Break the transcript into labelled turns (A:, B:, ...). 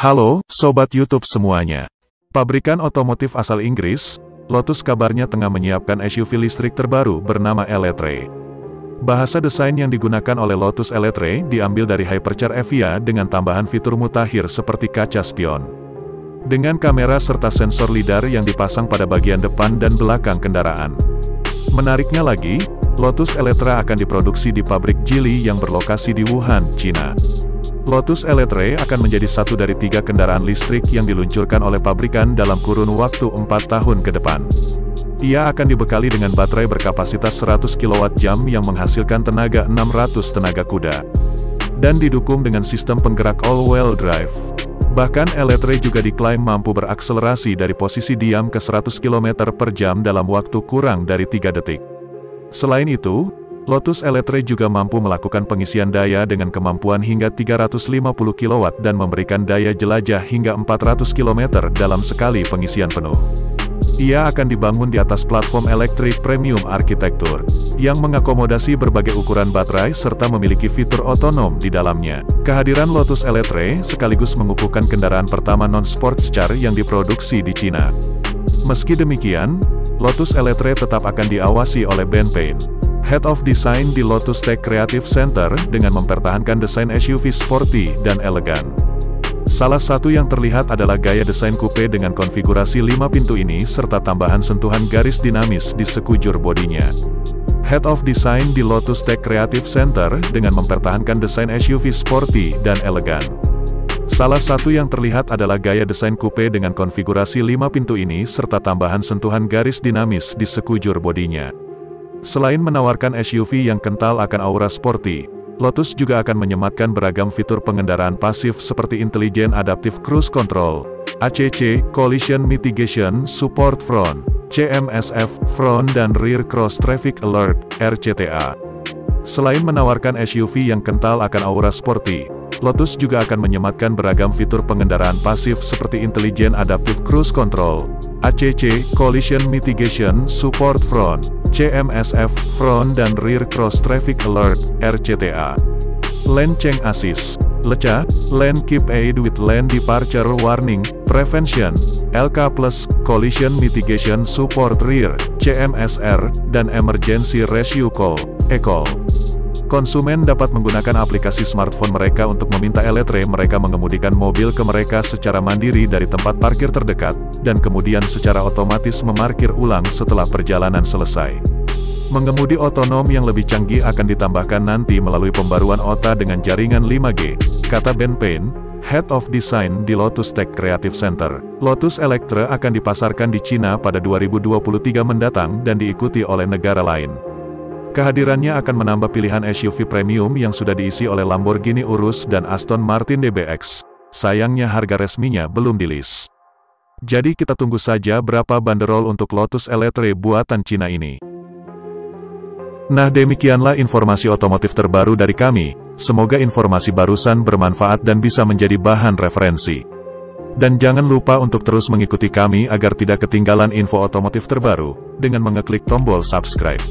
A: Halo, Sobat YouTube semuanya. Pabrikan otomotif asal Inggris, Lotus kabarnya tengah menyiapkan SUV listrik terbaru bernama Eletre. Bahasa desain yang digunakan oleh Lotus Eletre diambil dari Hypercar Evija dengan tambahan fitur mutakhir seperti kaca spion. Dengan kamera serta sensor lidar yang dipasang pada bagian depan dan belakang kendaraan. Menariknya lagi, Lotus Eletre akan diproduksi di pabrik Geely yang berlokasi di Wuhan, China. Lotus Eletre akan menjadi satu dari 3 kendaraan listrik yang diluncurkan oleh pabrikan dalam kurun waktu 4 tahun ke depan. Ia akan dibekali dengan baterai berkapasitas 100 kWh yang menghasilkan tenaga 600 tenaga kuda. Dan didukung dengan sistem penggerak all-wheel drive. Bahkan Eletre juga diklaim mampu berakselerasi dari posisi diam ke 100 km per jam dalam waktu kurang dari 3 detik. Selain itu, Lotus Eletre juga mampu melakukan pengisian daya dengan kemampuan hingga 350 kW dan memberikan daya jelajah hingga 400 km dalam sekali pengisian penuh. Ia akan dibangun di atas platform elektrik premium arsitektur, yang mengakomodasi berbagai ukuran baterai serta memiliki fitur otonom di dalamnya. Kehadiran Lotus Eletre sekaligus mengukuhkan kendaraan pertama non-sports car yang diproduksi di China. Meski demikian, Lotus Eletre tetap akan diawasi oleh Ben Payne, Head of Design di Lotus Tech Creative Center, dengan mempertahankan desain SUV sporty dan elegan. Salah satu yang terlihat adalah gaya desain coupe dengan konfigurasi 5 pintu ini serta tambahan sentuhan garis dinamis di sekujur bodinya. Head of Design di Lotus Tech Creative Center, dengan mempertahankan desain SUV sporty dan elegan. Salah satu yang terlihat adalah gaya desain coupe dengan konfigurasi 5 pintu ini serta tambahan sentuhan garis dinamis di sekujur bodinya. Selain menawarkan SUV yang kental akan aura sporty, Lotus juga akan menyematkan beragam fitur pengendaraan pasif seperti Intelligent Adaptive Cruise Control, ACC, Collision Mitigation Support Front, CMSF, Front dan Rear Cross Traffic Alert, RCTA. Selain menawarkan SUV yang kental akan aura sporty, Lotus juga akan menyematkan beragam fitur pengendaraan pasif seperti Intelligent Adaptive Cruise Control, ACC, Collision Mitigation Support Front, CMSF, Front dan Rear Cross Traffic Alert, RCTA. Lane Change Assist, LCA, Lane Keep Aid with Lane Departure Warning, Prevention, LK+, Collision Mitigation Support Rear, CMSR, dan Emergency Rescue Call, ECCALL. Konsumen dapat menggunakan aplikasi smartphone mereka untuk meminta Eletre mereka mengemudikan mobil ke mereka secara mandiri dari tempat parkir terdekat, dan kemudian secara otomatis memarkir ulang setelah perjalanan selesai. Mengemudi otonom yang lebih canggih akan ditambahkan nanti melalui pembaruan OTA dengan jaringan 5G, kata Ben Payne, Head of Design di Lotus Tech Creative Center. Lotus Eletre akan dipasarkan di China pada 2023 mendatang dan diikuti oleh negara lain. Kehadirannya akan menambah pilihan SUV premium yang sudah diisi oleh Lamborghini Urus dan Aston Martin DBX. Sayangnya harga resminya belum di-list. Jadi kita tunggu saja berapa banderol untuk Lotus Eletre buatan Cina ini. Nah, demikianlah informasi otomotif terbaru dari kami. Semoga informasi barusan bermanfaat dan bisa menjadi bahan referensi. Dan jangan lupa untuk terus mengikuti kami agar tidak ketinggalan info otomotif terbaru, dengan mengeklik tombol subscribe.